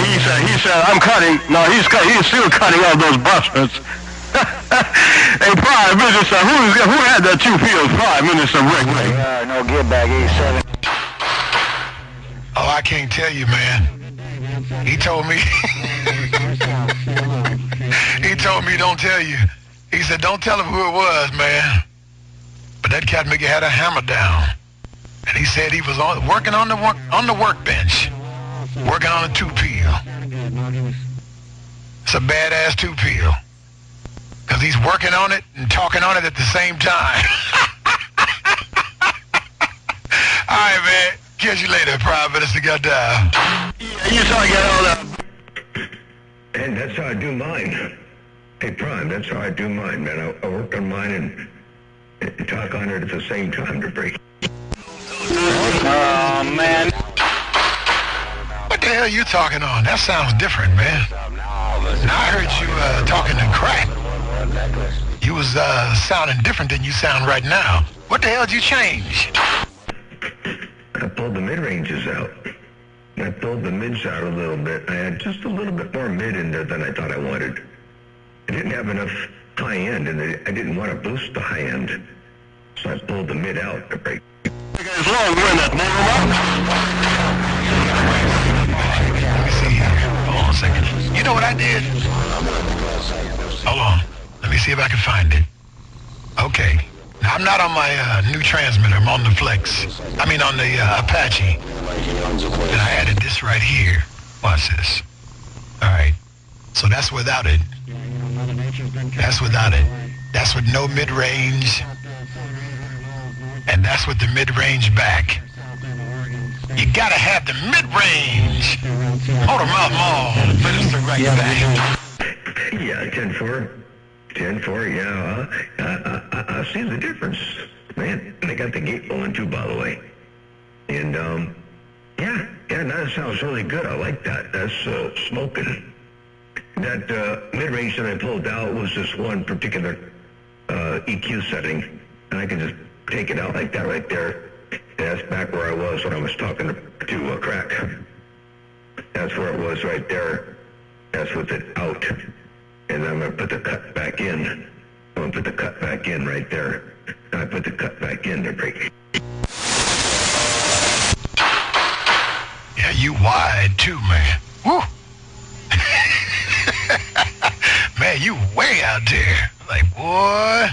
he said, I'm cutting. No, he's still cutting all those bastards. Hey, Prime Minister, who had that 2 pills? Prime Minister Rick. No, get back, 87. Oh, I can't tell you, man. He told me, don't tell you. He said, don't tell him who it was, man. But that cat Mickey had a hammer down. And he said he was working on the workbench. Working on a 2 pill. It's a badass 2 pill. Because he's working on it and talking on it at the same time. All right, man. Catch you later, Prime Minister. Goddamn. Yeah, you saw I get all that. And that's how I do mine. Hey, Prime, that's how I do mine, man. I work on mine and talk on it at the same time to break. Oh, man. What the hell are you talking on? That sounds different, man. Now I heard you talking to crack. You was sounding different than you sound right now. What the hell did you change? I pulled the mid-ranges out. I pulled the mids out a little bit. I had just a little bit more mid in there than I thought I wanted. I didn't have enough high end, and I didn't want to boost the high end. So I pulled the mid out to break. It's long winded. Let me see here. Hold on a second. You know what I did? Hold on. Let me see if I can find it. Okay. Now, I'm not on my new transmitter. I'm on the Flex. I mean on the Apache. And I added this right here. Watch this. All right. So that's without it. That's without it. That's with no mid-range. And that's with the mid-range back. You gotta have the mid-range. Motor Mouth Mall. Minister right back. Yeah, 10-4. 10-4, yeah. I see the difference. Man, they got the gate pulling too, by the way. And, yeah, that sounds really good. I like that. That's smoking. That mid-range that I pulled out was just one particular EQ setting. And I can just take it out like that right there. And that's back where I was when I was talking to Crack. That's where it was right there. That's with it out. And I'm going to put the cut back in. I'm going to put the cut back in right there. And I put the cut back in to break. Yeah, you wide too, man. Woo! Man, you way out there. Like, boy.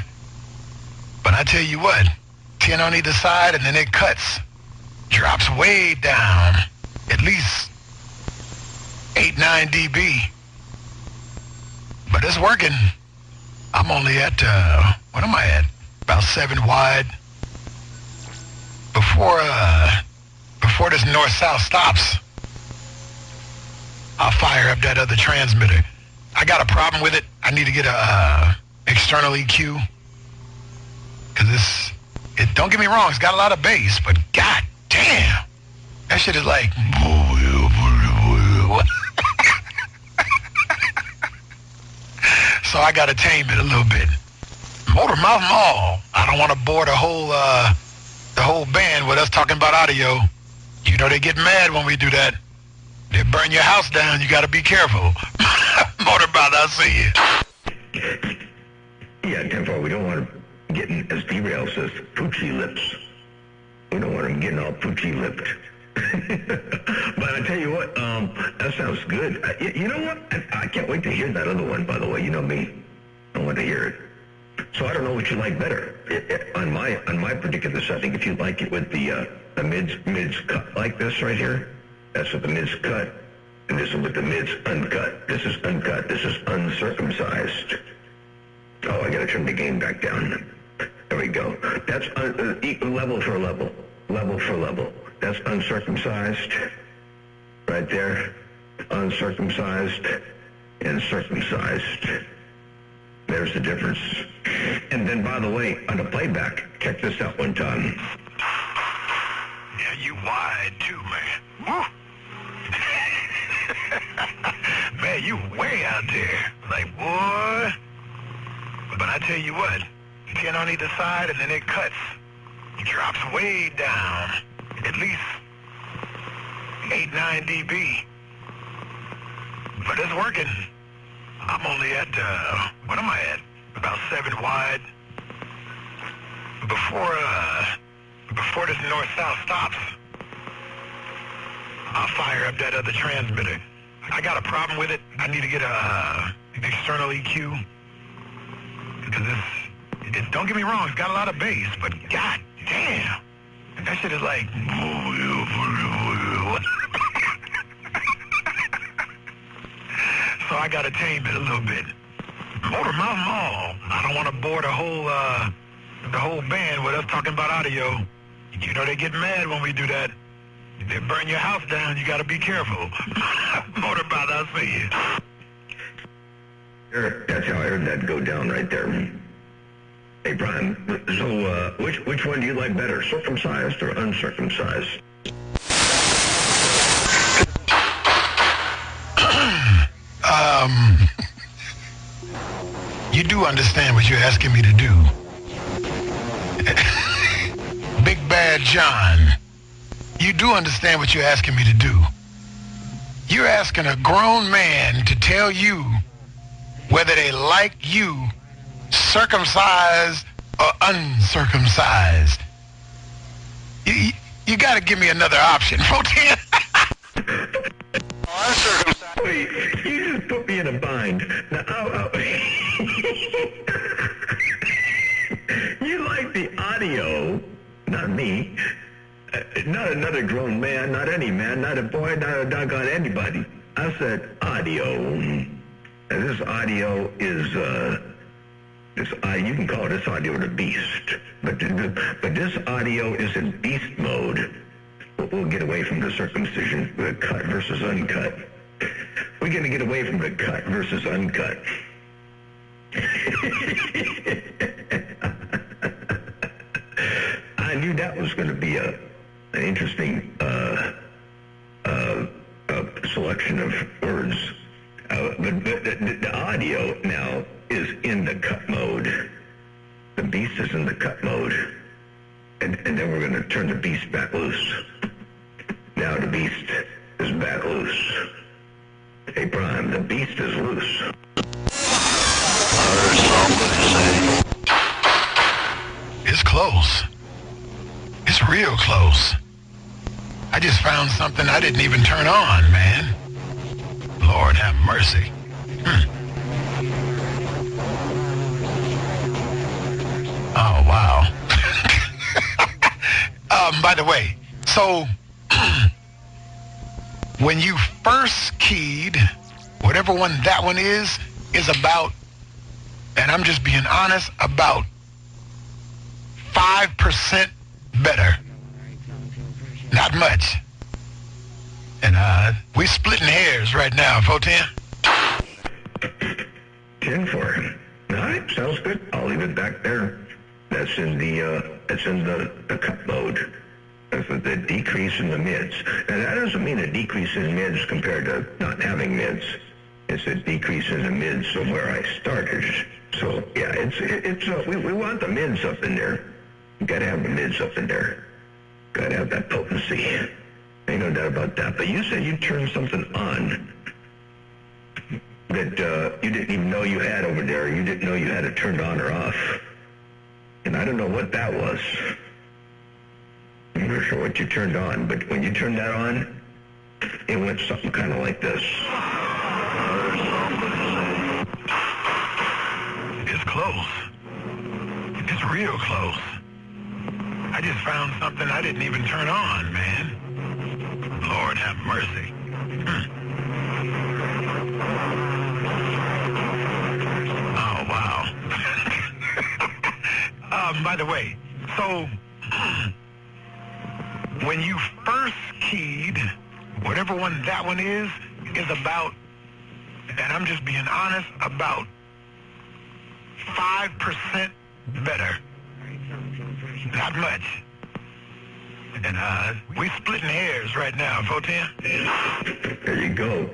But I tell you what, 10 on either side and then it cuts. Drops way down. At least 8, 9 dB. But it's working. I'm only at, what am I at? About 7 wide. Before this north-south stops, I'll fire up that other transmitter. I got a problem with it. I need to get a external EQ. Because don't get me wrong, it's got a lot of bass, but god damn, that shit is like... So I got to tame it a little bit. Motor Mouth Mall. I don't want to bore the whole band with us talking about audio. You know they get mad when we do that. They burn your house down. You got to be careful. Motor Mouth, I'll see you. Yeah, 10-4, we don't want them getting, as D-Rail says, poochie lips. We don't want them getting all poochie lipped. But I tell you what, that sounds good. You know what? I can't wait to hear that other one, by the way. You know me. I want to hear it. So I don't know what you like better. On my particular setting, if you like it with the mids cut like this right here, that's with the mids cut. And this is with the mids uncut. This is uncut. This is uncircumcised. Oh, I gotta turn the gain back down. There we go. That's level for level. Level for level. That's uncircumcised. Right there. Uncircumcised and circumcised. There's the difference. And then, by the way, on the playback, check this out one time. Yeah, you wide too, man. Woo! Man, you way out there. Like, boy. But I tell you what, 10 on either side and then it cuts. It drops way down. At least 8, 9 dB. it's working. I'm only at, what am I at? About 7 wide. Before this north-south stops, I'll fire up that other transmitter. I got a problem with it. I need to get a external EQ. Because don't get me wrong, it's got a lot of bass, but god damn, that shit is like... So I gotta tame it a little bit. Motor Mouth Mall. I don't want to bore the whole band with us talking about audio. You know they get mad when we do that. They burn your house down. You gotta be careful. Motor Mouth, I'll see you. That's how I heard that go down right there. Hey, Brian, so which one do you like better, circumcised or uncircumcised? You do understand what you're asking me to do. Big Bad John, you do understand what you're asking me to do. You're asking a grown man to tell you whether they like you circumcised or uncircumcised. You got to give me another option, Fotin. Uncircumcised. Wait, you just put me in a bind. Now, you like the audio, not me, not another grown man, not any man, not a boy, not a doggone anybody. I said audio. And this audio is, you can call this audio the beast, but this audio is in beast mode. We'll get away from the circumcision, the cut versus uncut. We're going to get away from the cut versus uncut. I knew that was going to be an interesting selection of words. But the audio now is in the cut mode. The beast is in the cut mode. And then we're going to turn the beast back loose. Now the beast is back loose. Hey, Prime, the beast is loose. I heard somebody say. It's close. It's real close. I just found something I didn't even turn on, man. Lord have mercy. Oh, wow. By the way, so when you first keyed, whatever one that one is about, and I'm just being honest, about 5% better. Not much. And we splitting hairs right now, Fotin. 10-4. All right, sounds good. I'll leave it back there. That's in the cut mode. That's the decrease in the mids. And that doesn't mean a decrease in mids compared to not having mids. It's a decrease in the mids from where I started. So yeah, we want the mids up in there. You gotta have the mids up in there. Gotta have that potency. Ain't no doubt about that. But you said you turned something on that you didn't even know you had over there. You didn't know you had it turned on or off. And I don't know what that was. I'm not sure what you turned on, but when you turned that on, it went something kind of like this. It's close. It's real close. I just found something I didn't even turn on, man. Lord have mercy. Oh, wow. By the way, so when you first keyed, whatever one that one is about, and I'm just being honest, about 5% better. Not much. And we splitting hairs right now, Fotin. There you go.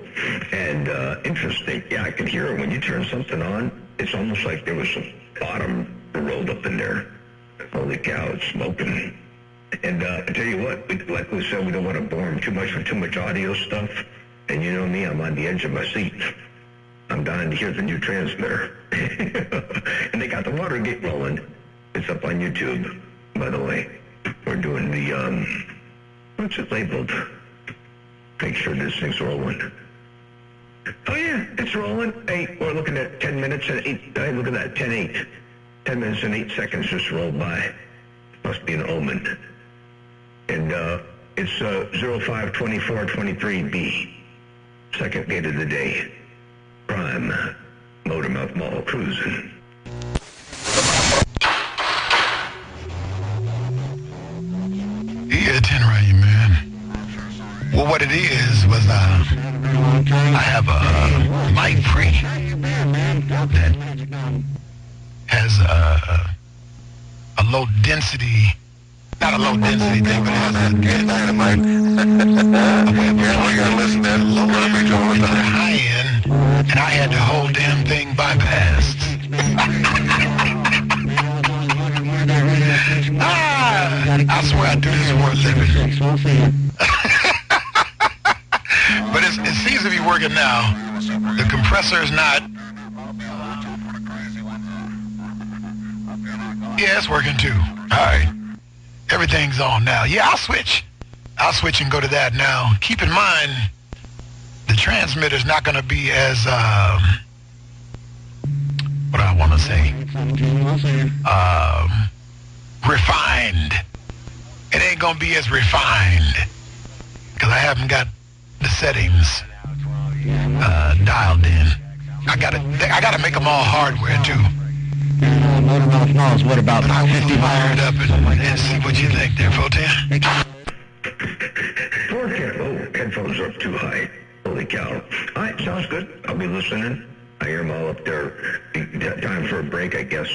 And interesting. Yeah, I can hear it when you turn something on. It's almost like there was some bottom rolled up in there. Holy cow, it's smoking. And I tell you what, like we said, we don't want to bore them too much with too much audio stuff. And you know me, I'm on the edge of my seat. I'm dying to hear the new transmitter. And they got the Watergate rolling. It's up on YouTube, by the way. We're doing the, what's it labeled? Make sure this thing's rolling. Oh yeah, it's rolling. Hey, we're looking at 10 minutes and 8, hey, look at that, 10-8. 10 minutes and 8 seconds just rolled by. Must be an omen. And it's 052423B. Second gate of the day. Prime. Motormouth Mall cruising. Yeah, Tenray, man. Well, what it is was I have a mic pre that has a low density, not a low density thing, but it has a dynamite. You're listening low leverage over the high end, and I had the whole damn thing bypassed. I swear I do this for a living. But it seems to be working now. The compressor is not. Yeah, it's working too. All right. Everything's on now. Yeah, I'll switch and go to that now. Keep in mind, the transmitter's not going to be as, what do I want to say? Refined. It ain't going to be as refined because I haven't got the settings dialed in. I gotta make them all hardware too. Motormouth Malls, what about 50 miles? Up and see what you think there, Fotan. Oh, headphones are up too high. Holy cow. All right, sounds good. I'll be listening. I hear them all up there. Time for a break, I guess.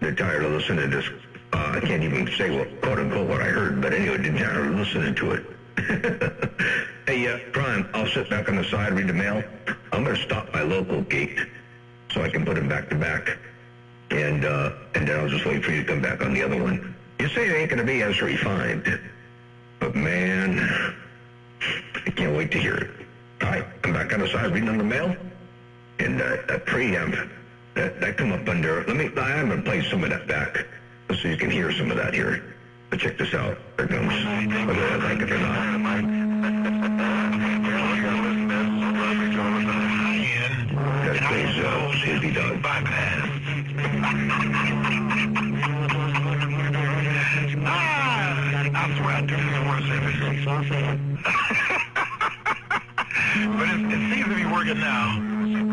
They're tired of listening to this. I can't even say what, quote unquote, what I heard, but anyway, they're tired of listening to it. Hey, Prime, I'll sit back on the side, read the mail. I'm going to stop my local gate so I can put them back to back. And then I'll just wait for you to come back on the other one. You say it ain't going to be as refined, but man, I can't wait to hear it. All right, I'm back on the side, reading on the mail. And that preamp, that come up under, I'm going to play some of that back so you can hear some of that here. But check this out. There it comes. Whether I like it or not. That plays Sleepy Dog. I swear I do this for a living. But it seems to be working now.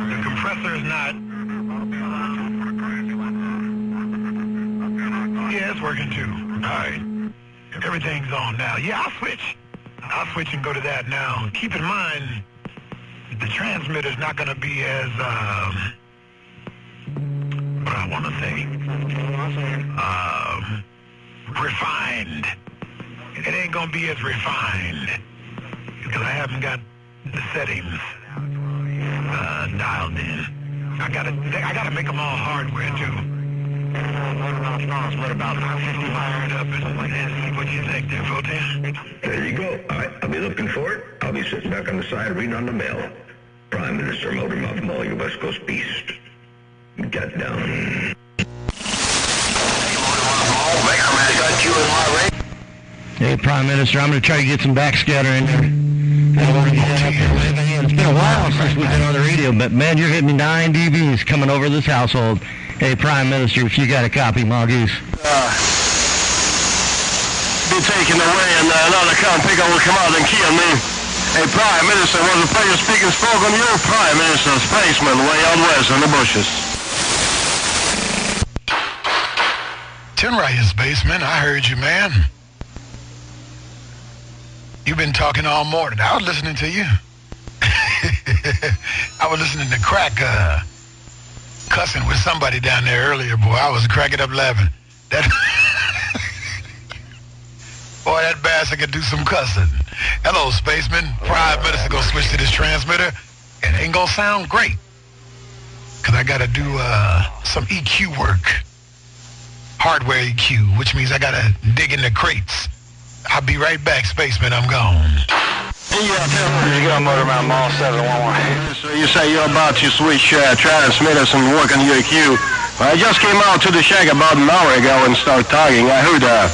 The compressor is not. Yeah, it's working too. All right. Everything's on now. Yeah, I'll switch and go to that now. Keep in mind, the transmitter's not going to be as, what do I want to say? Refined. It ain't going to be as refined because I haven't got the settings dialed in. I gotta make them all hardware too. What about 50 fired up and see what you think there, Fotan? There you go. All right, I'll be looking for it. I'll be sitting back on the side reading on the mail. Prime Minister Motormouth Mall, your West Coast beast. Got down. Hey, Prime Minister, I'm going to try to get some backscatter in there. It's been a while since we've been on the radio, but man, you're hitting 9 dBs coming over this household. Hey, Prime Minister, if you got a copy, Mongoose. Be taken away and another pickup will come out and kill me. Hey, Prime Minister, was a pleasure speaking spoken to you, Prime Minister, spaceman, way out west in the bushes. Tenray is spaceman, I heard you, man. You've been talking all morning. I was listening to you. I was listening to Crack cussing with somebody down there earlier, boy. I was cracking up laughing. Boy, that bastard could do some cussing. Hello, spaceman. Prime Minister gonna switch to this transmitter. It ain't gonna sound great. Cause I gotta do some EQ work. Hardware EQ, which means I gotta dig in the crates. I'll be right back, spaceman. I'm gone. Yeah, you got Motormouth Mall 711. You say you're about to switch transmitters and work on your EQ. I just came out to the shack about an hour ago and started talking. I heard, I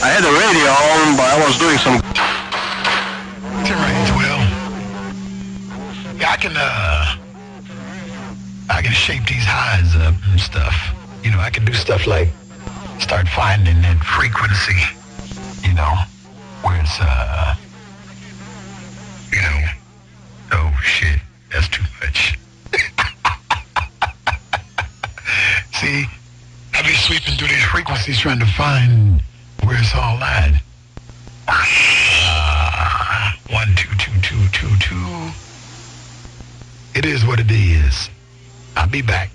had the radio on, but I was doing some... Tim Raines, Will. Yeah, I can shape these highs up and stuff. You know, I can do stuff like start finding that frequency, you know, where it's, you know, oh shit, that's too much. See, I be sweeping through these frequencies trying to find where it's all at. 1, 2, 2, 2, 2, 2. It is what it is. I'll be back.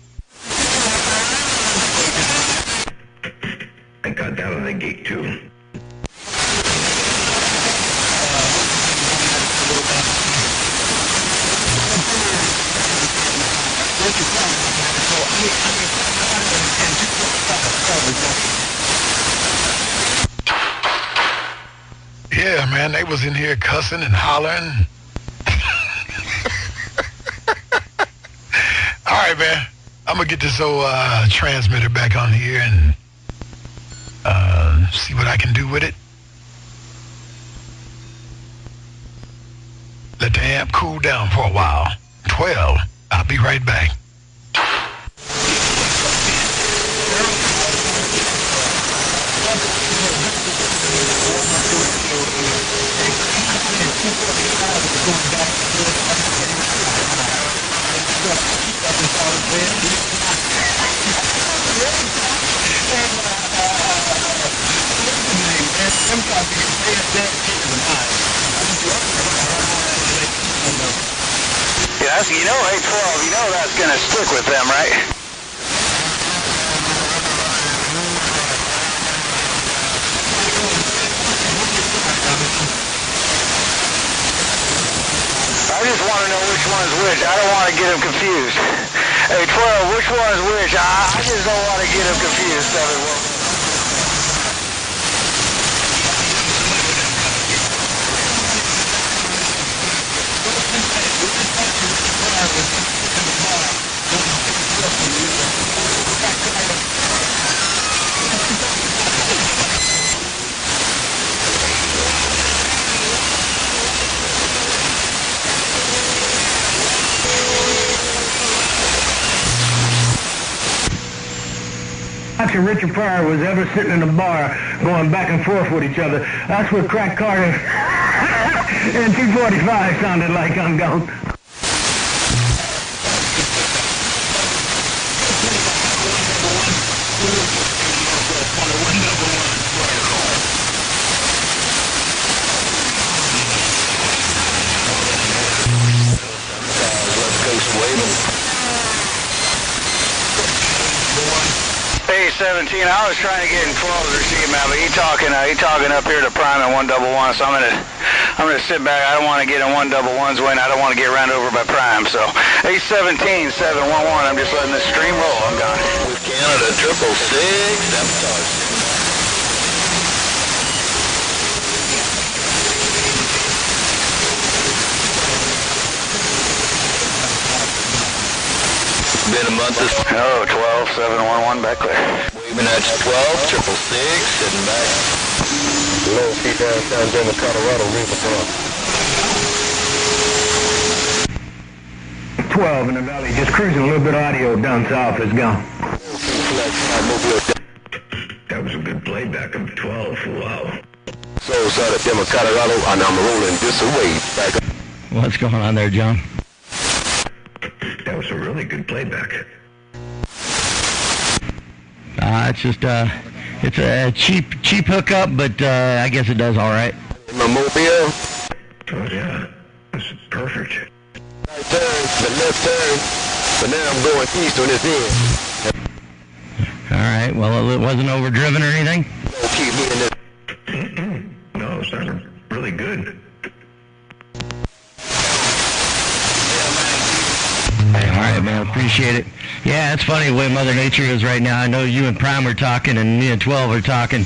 I got that on the gate too. Yeah, man, they was in here cussing and hollering. All right, man. I'm gonna get this old transmitter back on here and see what I can do with it. Let the amp cool down for a while. 12. I'll be right back. Yeah, you know, 812, you know that's going to stick with them, right? I just want to know which one's which. I don't want to get them confused. 812, which one's which? I just don't want to get them confused, 712. And Richard Pryor was ever sitting in a bar going back and forth with each other. That's what Crack Carter and 245 sounded like on Gone. Hey, 17, I was trying to get in 12's receipt, man, but he talking up here to Prime at 111, so I'm gonna sit back. I don't want to get in 111's way, and I don't want to get ran over by Prime. So, 817 711, I'm just letting this stream roll. I'm gone. With Canada 666, sabotage. Been a month this... Oh, 12 711, back clear. Waving at 12 666, sitting back. Low key downtown Denver, Colorado, River 12 in the valley, just cruising. A little bit of audio down south is gone. That was a good playback of 12. Wow. So, out of Denver, Colorado, and I'm rolling this away. Back up. What's going on there, John? That was a really good playback. It's just, it's a cheap hookup, but I guess it does all right. My mobile. Oh, yeah. This is perfect. Right turn, the left turn, but now I'm going east on this end. All right, well, it wasn't overdriven or anything? Don't keep me in this. No, it sounded really good. All right, man, appreciate it. Yeah, it's funny the way Mother Nature is right now. I know you and Prime are talking, and me and 12 are talking.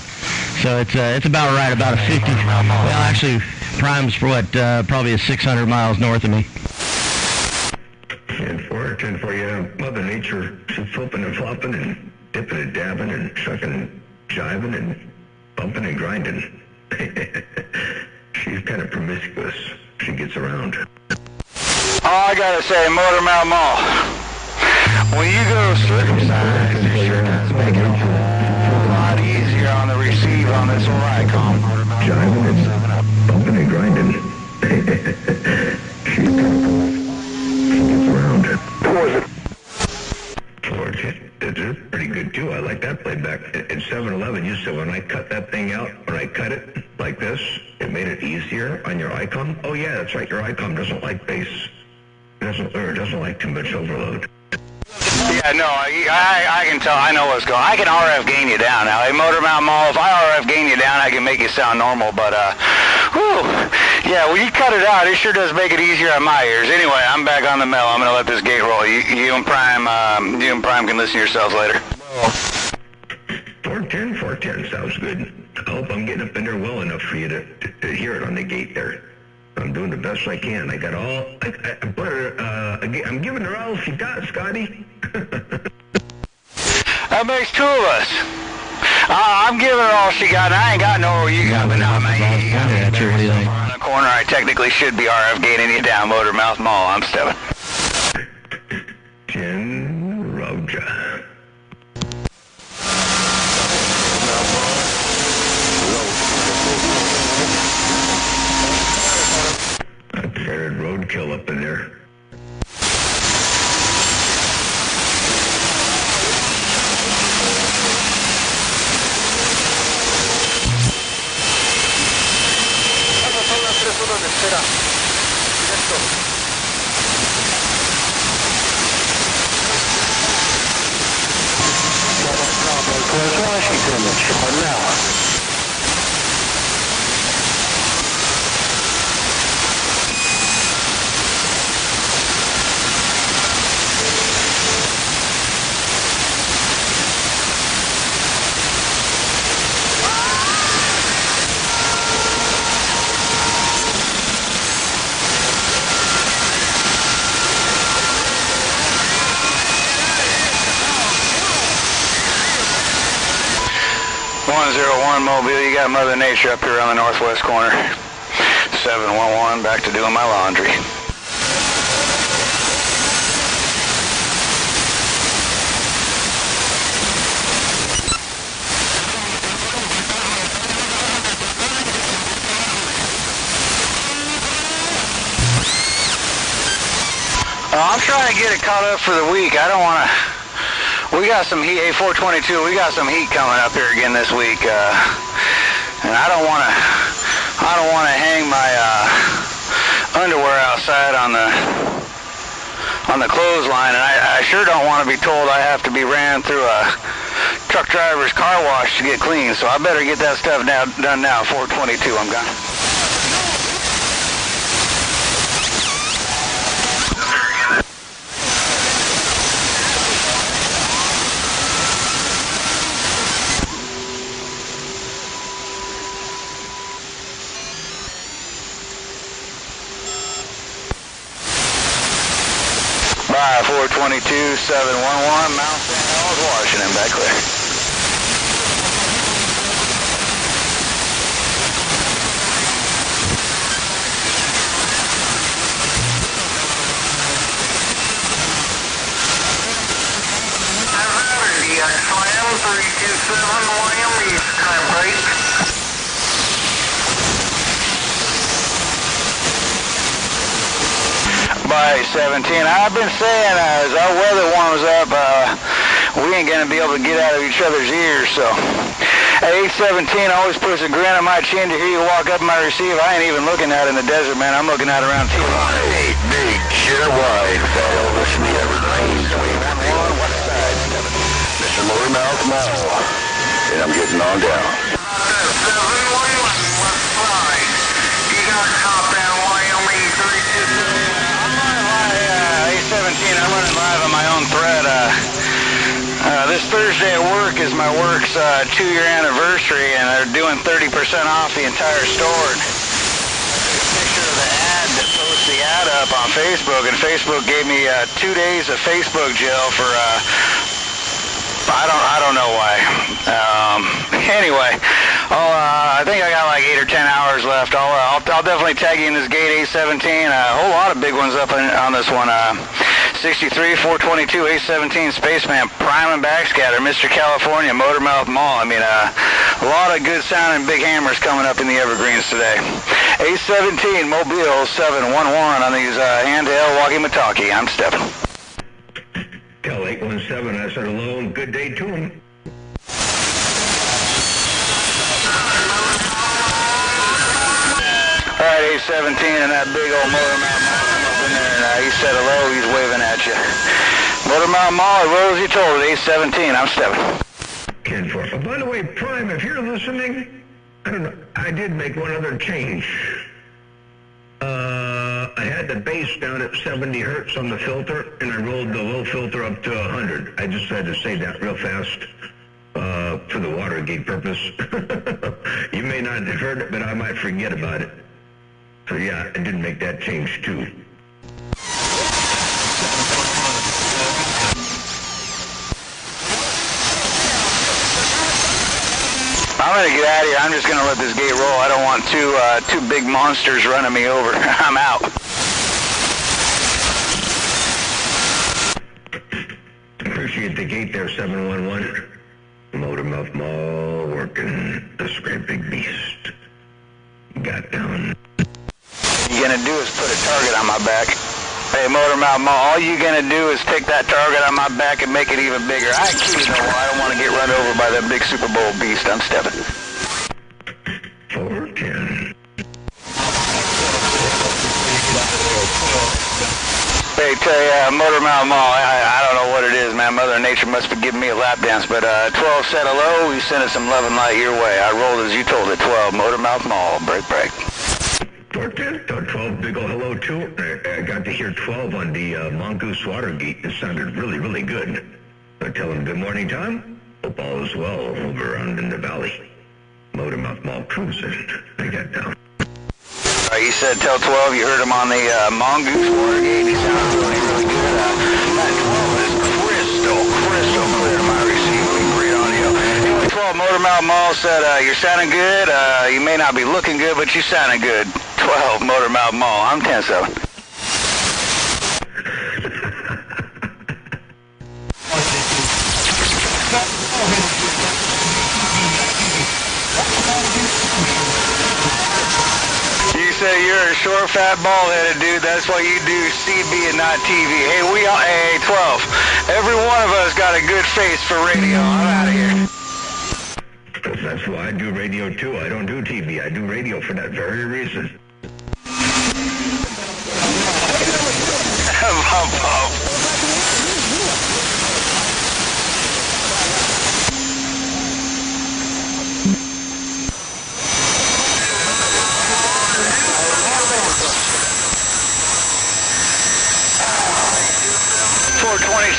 So it's about right, about a 50. Well, actually, Prime's for what, probably 600 miles north of me. 10-4, yeah. Mother Nature, she's flipping and flopping and dipping and dabbing and shucking, jiving and bumping and grinding. She's kind of promiscuous. She gets around. Oh, I gotta say, Motormouth Mall, when you go circumcised, it sure does make it a whole lot easier on the receive on this old Icon. Jiving and bumping and grinding. She gets around. It's pretty good too. I like that playback. In 7-Eleven, you said when I cut that thing out, when I cut it like this, it made it easier on your ICOM. Oh yeah, that's right. Your ICOM doesn't like bass. It doesn't like too much overload. Yeah, no, I can tell. I know what's going on. I can RF gain you down now. Hey, Motormouth Mall, if I RF gain you down, I can make you sound normal, but, whew. Yeah, when you cut it out, it sure does make it easier on my ears. Anyway, I'm back on the mail. I'm going to let this gate roll. You and Prime can listen to yourselves later. 410 sounds good. I hope I'm getting up in there well enough for you to hear it on the gate there. I'm doing the best I can. I got all. I'm giving her all she got, Scotty. That makes two of us. I'm giving her all she got, and I ain't got no you got, but now, man, you got me there on the corner. I technically should be RF gaining you down, Motormouth Mall. I'm stepping. 10 Roger. I carried roadkill up in there. Mobile, you got Mother Nature up here on the northwest corner. 711, back to doing my laundry. I'm trying to get it caught up for the week. I don't want to... We got some heat, A422, we got some heat coming up here again this week, and I don't want to hang my underwear outside on the clothesline, and I sure don't want to be told I have to be ran through a truck driver's car wash to get clean, so I better get that stuff done now, 422, I'm gone. Bye, 422, 711, Mount St. Helens, Washington, back clear. Slam 327, William, East time break. By 17. I've been saying as our weather warms up, we ain't going to be able to get out of each other's ears, so. At 817 always puts a grin on my chin to hear you walk up my receiver. I ain't even looking out in the desert, man. I'm looking out around Tijuana. 8 big, share wide, follow us in the Everglades. We went on west side. Mr. Motormouth Mall. And I'm getting on down. 711 west side. You got top down Wyoming 327. I'm running live on my own thread. This Thursday at work is my work's 2-year anniversary, and they're doing 30% off the entire store. And I took a picture of the ad that posts the ad up. up on Facebook, and Facebook gave me 2 days of Facebook jail for I don't know why. Anyway, I think I got like 8 or 10 hours left. I'll definitely tag you in this Gate A17. A whole lot of big ones up on this one. 63, 422, A17, Spaceman, Prime and Backscatter, Mr. California, Motormouth Mall. I mean, a lot of good sounding big hammers coming up in the Evergreens today. A17, Mobile 711 on these handheld walkie-talkie. I'm Stephen. Tell 817 I said hello and good day to him. All right, A17 and that big old Motormouth Mall up in there, and he said hello, he's waving at you. Motormouth Mall, roll as you told it, A17, I'm Stephen. 10-4. Oh, by the way, Prime, if you're listening, I don't know, I did make one other change. I had the bass down at 70 hertz on the filter, and I rolled the low filter up to 100. I just had to say that real fast for the Watergate purpose. You may not have heard it, but I might forget about it. So yeah, I did make that change too. I'm going to get out of here. I'm just going to let this gate roll. I don't want two big monsters running me over. I'm out. Appreciate the gate there, 711. Motormouth Mall working this great big beast. Got down. All you're going to do is put a target on my back. Hey, Motormouth Mall, all you're going to do is take that target on my back and make it even bigger. I don't want to get run over by that big Super Bowl beast. I'm Stephen. 410. Hey, tell you, Motormouth Mall, I don't know what it is, man. Mother Nature must be giving me a lap dance, but 12 said hello. We sent some love and light your way. I rolled as you told it. 12, Motormouth Mall, break. 410, 12, big ol' hello too. I got to hear 12 on the Mongoose Watergate. It sounded really, really good. I tell him good morning, Tom. Hope all is well over around in the valley. Motormouth Mall cruising. I got down. He said tell 12 you heard him on the Mongoose Watergate. He sounded really, really good. That 12 is crystal clear to my receiving. Great audio. Anyway, 12 Motormouth Mall said you're sounding good. You may not be looking good, but you sounding good. 12 Motormouth Mall. I'm 10-7. You say you're a short, fat, bald-headed dude. That's why you do CB and not TV. Hey, 12. Every one of us got a good face for radio. I'm out of here. That's why I do radio too. I don't do TV. I do radio for that very reason.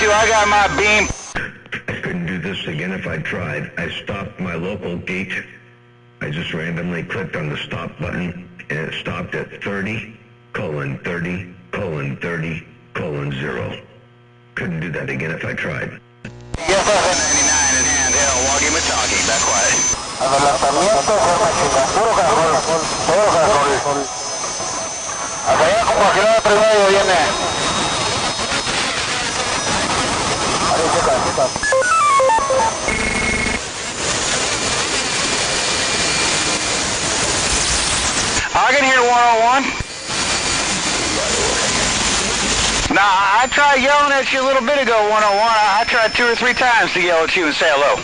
I got my beam. I couldn't do this again if I tried. I stopped my local gate. I just randomly clicked on the stop button and it stopped at 30:30:30:0. Couldn't do that again if I tried. Yes, 99 in handheld, walkie-talkie, back quiet. Adelantamiento, forma puro cajón, todo cajón. Hasta allá como a kilómetro y medio viene. Ahí checa. I can hear 101. Nah, I tried yelling at you a little bit ago, 101. I tried 2 or 3 times to yell at you and say hello.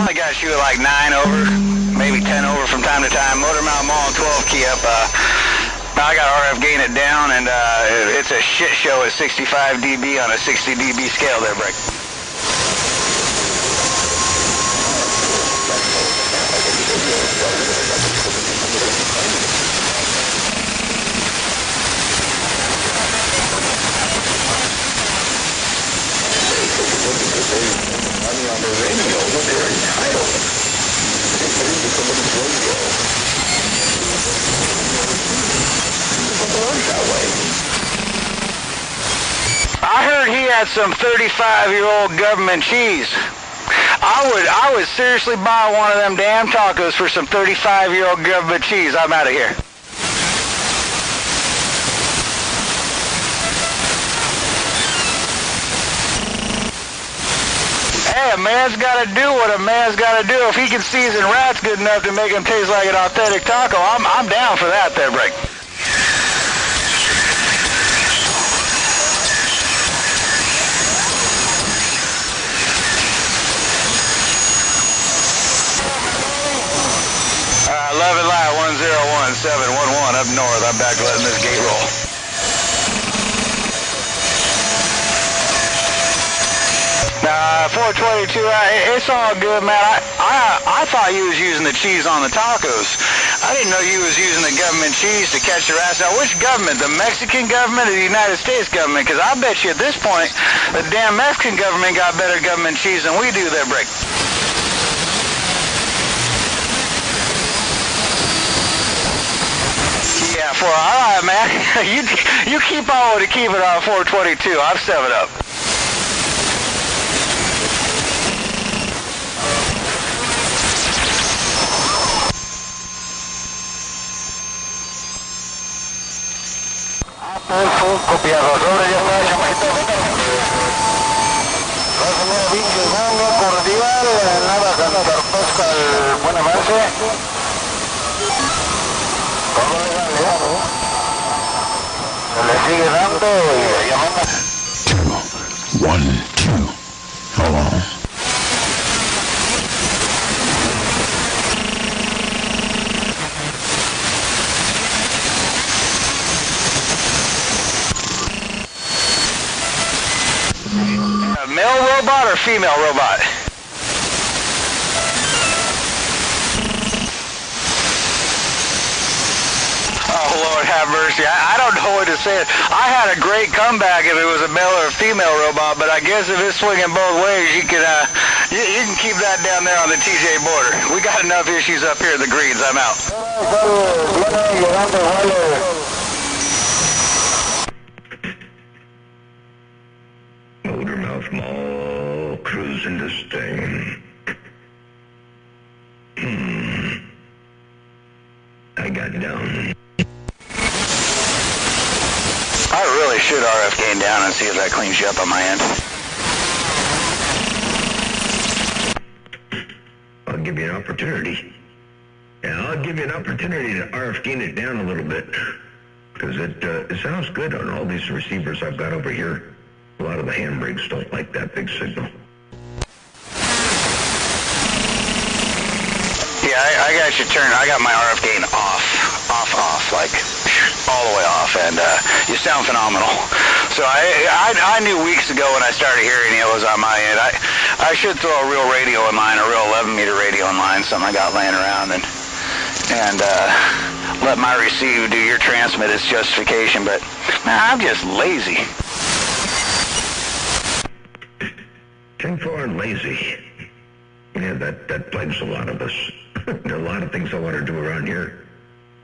I got you at like 9 over, maybe 10 over from time to time. Motormouth Mall 12 key up. I got RF gain it down, and it's a shit show at 65 dB on a 60 dB scale there, Brick. heard he had some 35-year-old government cheese. I would seriously buy one of them damn tacos for some 35-year-old government cheese. I'm out of here. Hey, a man's got to do what a man's got to do. If he can season rats good enough to make them taste like an authentic taco, I'm down for that there, Break. Love it live, 101711 up north. I'm back letting this gate roll. Nah, 422, it's all good, man. I thought you was using the cheese on the tacos. I didn't know you was using the government cheese to catch your ass. Now, which government? The Mexican government or the United States government? Because I bet you at this point, the damn Mexican government got better government cheese than we do there, Brick. Yeah, all right, man. you keep on to keep it on 422. I'm 7 up. Copiado, sobre ya está, llamadito. Señor Vinci, cordial, nada, Santa Pesca, el buen avance. Todo legal, ¿no? Se le sigue dando y llamando. 2, 1, 2. Hold on. Male robot or female robot? Oh, Lord have mercy. I don't know what to say. I had a great comeback if it was a male or a female robot, but I guess if it's swinging both ways, you can keep that down there on the TJ border. We got enough issues up here in the greens. I'm out. Motormouth Mall, cruising this thing. I got down. I really should RF gain down and see if that cleans you up on my end. I'll give you an opportunity. Yeah, I'll give you an opportunity to RF gain it down a little bit. Because it sounds good on all these receivers I've got over here. A lot of the handbrakes don't like that big signal. Yeah, I got you turned. I got my RF gain off, like all the way off, and you sound phenomenal. So I knew weeks ago when I started hearing it was on my end. I should throw a real radio in line, a real 11-meter radio in line, something I got laying around, and let my receive do your transmit as justification. But man, I'm just lazy. 10-4 and lazy. Yeah, that plagues a lot of us. There are a lot of things I want to do around here.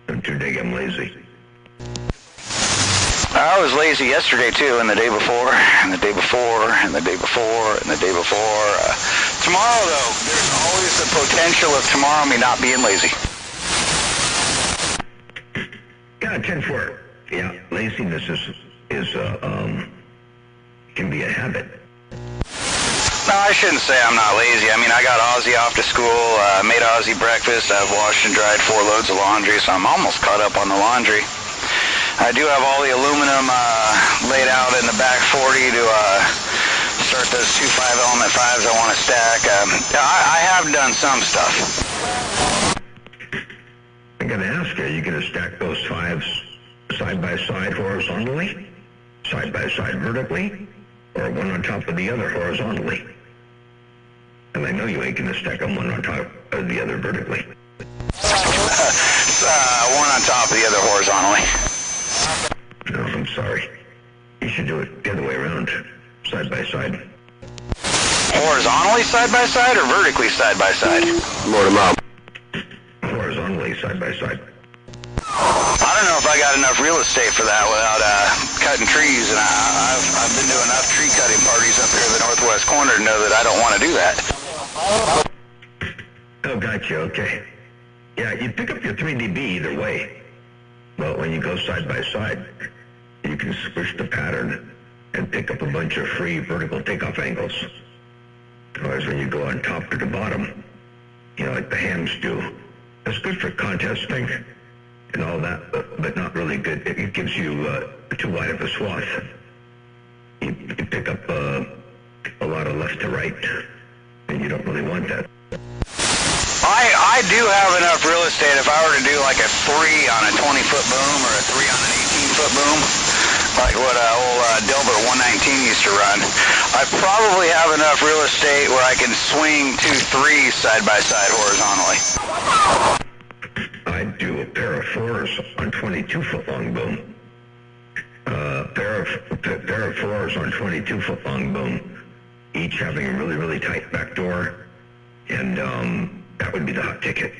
I'm too damn lazy. I was lazy yesterday too, and the day before, and the day before, and the day before, and the day before. Tomorrow though, there's always the potential of tomorrow me not being lazy. Yeah, 10-4. Yeah, laziness is can be a habit. No, I shouldn't say I'm not lazy. I mean, I got Ozzy off to school, made Ozzy breakfast, I've washed and dried 4 loads of laundry, so I'm almost caught up on the laundry. I do have all the aluminum laid out in the back 40 to start those 2 5-element 5s I want to stack. I have done some stuff. I'm going to ask you, are you going to stack those 5s side by side horizontally, side by side vertically, or one on top of the other horizontally? And I know you ain't going to stack them one on top of the other vertically. One on top of the other horizontally. No, I'm sorry. You should do it the other way around, side by side. Horizontally side by side or vertically side by side? Load 'em up. Horizontally side by side. I I don't know if I got enough real estate for that without cutting trees, and I've been to enough tree cutting parties up here in the northwest corner to know that I don't want to do that. Oh, gotcha, okay. Yeah, you pick up your 3 dB either way. But when you go side by side, you can switch the pattern and pick up a bunch of free vertical takeoff angles. Whereas when you go on top to the bottom, you know, like the hams do, it's good for contesting and all that, but not really good. It gives you too wide of a swath. You pick up a lot of left to right, and you don't really want that. I do have enough real estate if I were to do like a 3 on a 20-foot boom or a 3 on an 18-foot boom, like what old Delbert 119 used to run. I probably have enough real estate where I can swing 2 3s side by side horizontally. I'd do a pair of 4s on 22-foot long boom. Pair of 4s on 22-foot long boom, each having a really, really tight back door, and that would be the hot ticket.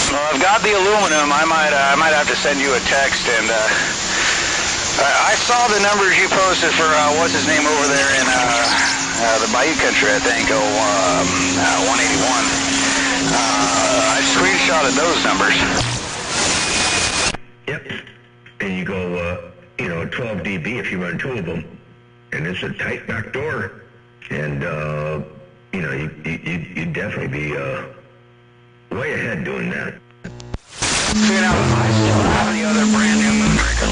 Well, I've got the aluminum. I might have to send you a text, and I saw the numbers you posted for what's his name over there in the Bayou country, I think. 181. I screenshotted those numbers. Yep. And you go, 12 dB if you run 2 of them, and it's a tight back door, and you'd definitely be way ahead doing that. So, I still have the other brand new Moonraker.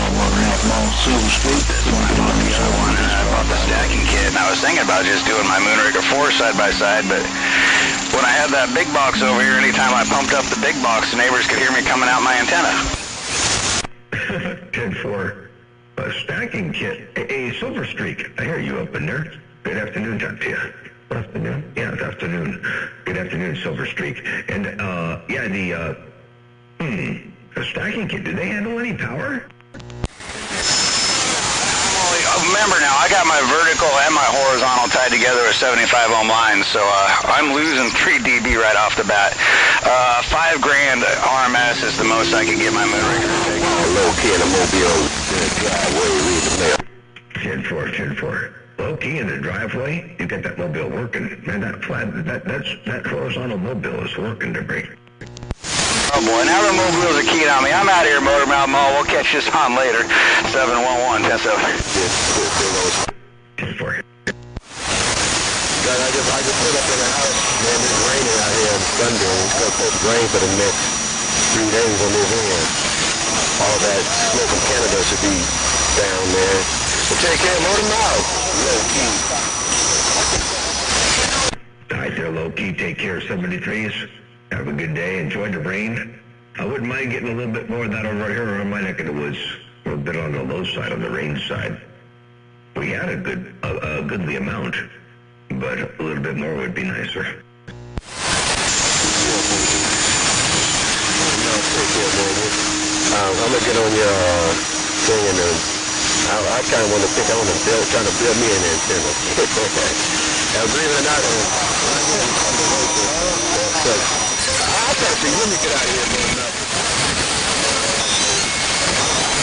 Silver Street. This one I bought the other one, and I bought the stacking kit, and I was thinking about just doing my Moonraker 4 side by side, but when I had that big box over here, anytime I pumped up the big box, the neighbors could hear me coming out my antenna. 10-4 stacking kit. Hey, Silver Streak, I hear you up in there. Good afternoon, talk to you. Afternoon? Yeah, it's afternoon. Good afternoon, Silver Streak. And, the stacking kit, do they handle any power? Remember now, I got my vertical and my horizontal tied together with 75 ohm lines, so I'm losing 3 dB right off the bat. $5 grand RMS is the most I can get my Moonraker to take. Low key in the mobile driveway, read the mail. 10-4. Low key in the driveway, you get that mobile working. Man, that horizontal mobile is working to break. Oh boy, now the mobiles are keyed on me. I'm out of here, Motormouth Mall. We'll catch this on later. 711-10-7. 10-4. I just put up in the house, man, it's raining out here in Thunder, and it's going to rain for the next 3 days on this end. All that smoke from Canada should be down there. So take care, Motormouth. Low key. Hi there, low key. Take care, 73s. Have a good day. Enjoy the rain. I wouldn't mind getting a little bit more of that over here in my neck of the woods. A little bit on the low side, on the rain side. We had a goodly amount, but a little bit more would be nicer. Take care, man. I'm going to get on your thing, and I kind of want to think I want to try to build me an antenna. Now, believe it or not, I thought you let me get out of here, man.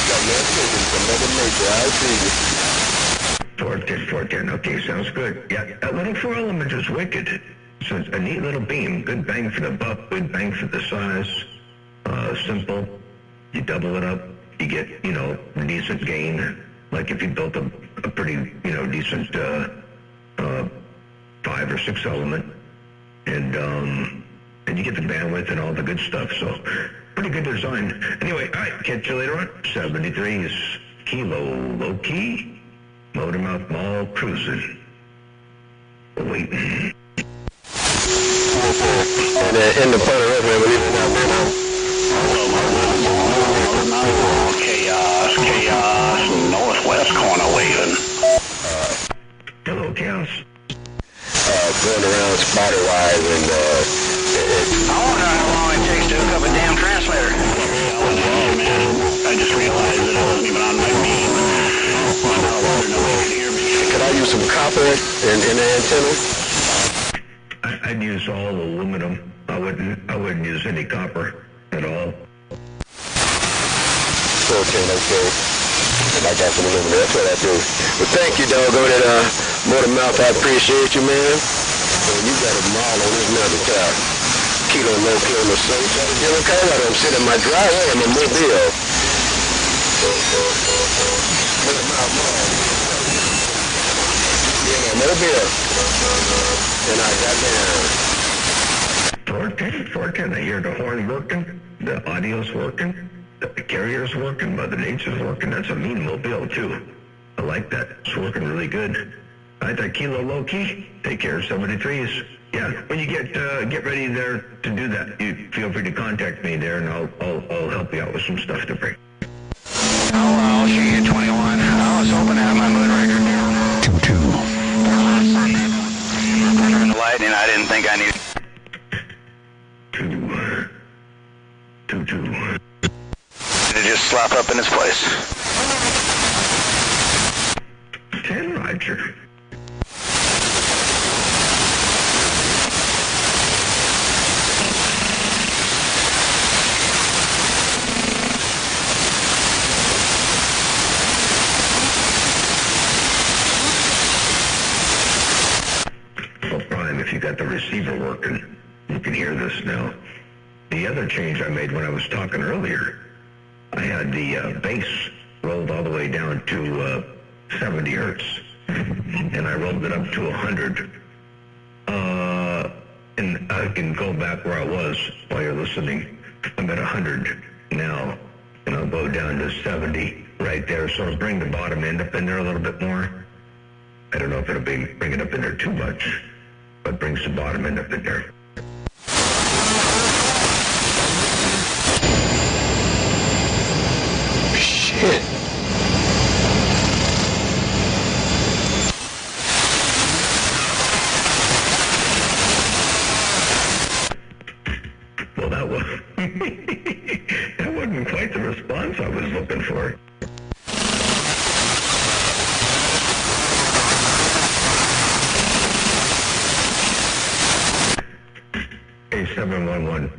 Got your attention from Mother Nature. I'll see you. 410. Okay, sounds good. Yeah, that little 4 element is wicked. So it's a neat little beam. Good bang for the buck. Good bang for the size. Simple. You double it up. You get, decent gain. Like if you built a pretty, decent 5 or 6 element. And you get the bandwidth and all the good stuff. So pretty good design. Anyway, all right, catch you later on. 73 is Kilo Low Key. Motormouth Mall cruising. Waiting. And in the part of it, man, believe it or not, man, Chaos, northwest corner waving. Hello, Chaos. Going around spotter-wise, and I want to know how long it takes to hook up a damn transmitter. I just realized that it wasn't even on my beam. could I use some copper in the antenna? I'd use all aluminum. I wouldn't use any copper. at all. 14, okay. I got some of them. That's what I do. Well, thank you, doggone it, Motor Mouth. I appreciate you, man. And you got a mile on this mountain car. Kilo low, kilo no safe. You know, Colorado, I'm sitting in my driveway in my mobile. Motor Mouth Mall. Yeah, mobile. And I got down. 410, I hear the horn working, the audio's working, the carrier's working, Mother Nature's working. That's a mean mobile, too. I like that. It's working really good. I that Kilo Low Key, take care of 73s. Yeah, when you get ready there to do that, you feel free to contact me there, and I'll help you out with some stuff to bring. I'll show you 21. I was hoping to have my moon record down. 2-2. In the light, and I didn't think I needed. 2-2. To just slap up in its place. 10, Roger. Well, Brian, if you got the receiver working, you can hear this now. The other change I made when I was talking earlier, I had the bass rolled all the way down to 70 hertz, and I rolled it up to 100. And I can go back where I was while you're listening. I'm at 100 now, and I'll go down to 70 right there. So I'll bring the bottom end up in there a little bit more. I don't know if it'll bring it up in there too much, but brings the bottom end up in there. Shit. Well, that wasn't quite the response I was looking for. Hey, 711,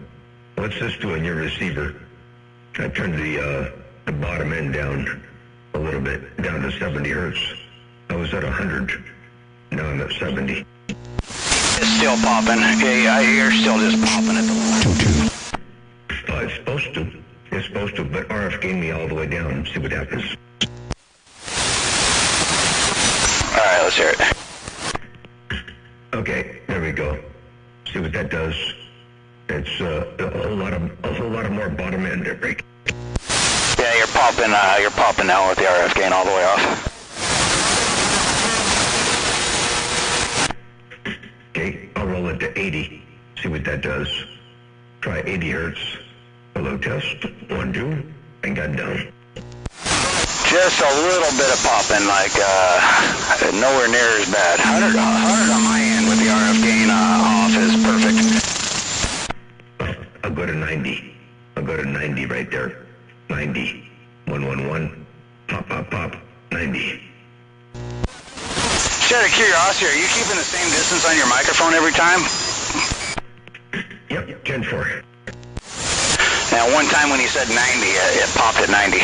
what's this doing your receiver? I turned the bottom end down a little bit, down to 70 hertz. I was at 100. Now I'm at 70. It's still popping. Yeah, you're still just popping at the line. 2-2. Oh, it's supposed to. It's supposed to, but RF gained me all the way down. See what happens. All right, let's hear it. Okay, there we go. See what that does. It's a whole lot of more bottom end there, break. Yeah, you're popping now with the RF gain all the way off. Okay, I'll roll it to 80. See what that does. Try 80 hertz. Hello, test. 1, 2, and got down. Just a little bit of popping, like nowhere near as bad. 100 on my end with the RF gain off is perfect. I'll go to 90. I'll go to 90 right there. 90. 111. Pop, pop, pop. 90. Just out of curiosity, are you keeping the same distance on your microphone every time? Yep, 10-4. Now, one time when you said 90, it popped at 90.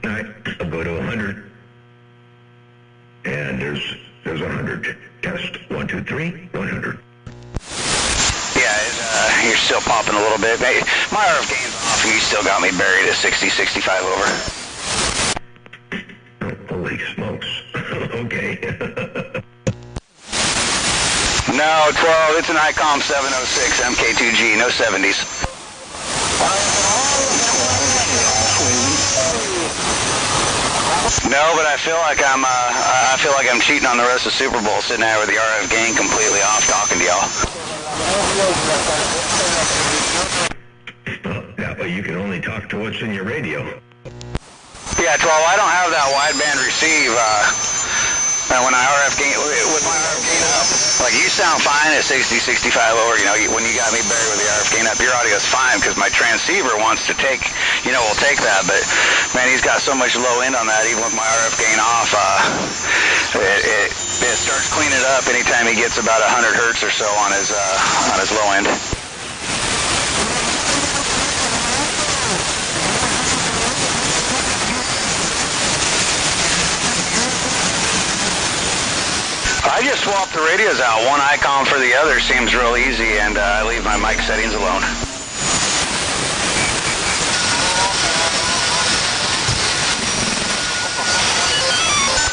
All right, I'll go to 100. And there's 100. Test. 1, 2, 3. 100. Yeah, you're still popping a little bit. Hey, my RF gain's off, and you still got me buried at 60, 65 over. Holy smokes. Okay. No, 12, it's an ICOM 706 MK2G, no 70s. No, but I feel like I'm cheating on the rest of Super Bowl, sitting there with the RF gain completely off, talking to y'all. Well, that way you can only talk to what's in your radio. Yeah, 12, I don't have that wideband receive when I RF gain, with my RF gain up. Like, you sound fine at 60, 65 over, you know, when you got me buried with the RF gain up, your audio's fine, because my transceiver wants to take, will take that, but, man, he's got so much low end on that, even with my RF gain off, it starts cleaning it up anytime he gets about 100 hertz or so on his low end. I just swapped the radios out. One icon for the other seems real easy, and I leave my mic settings alone.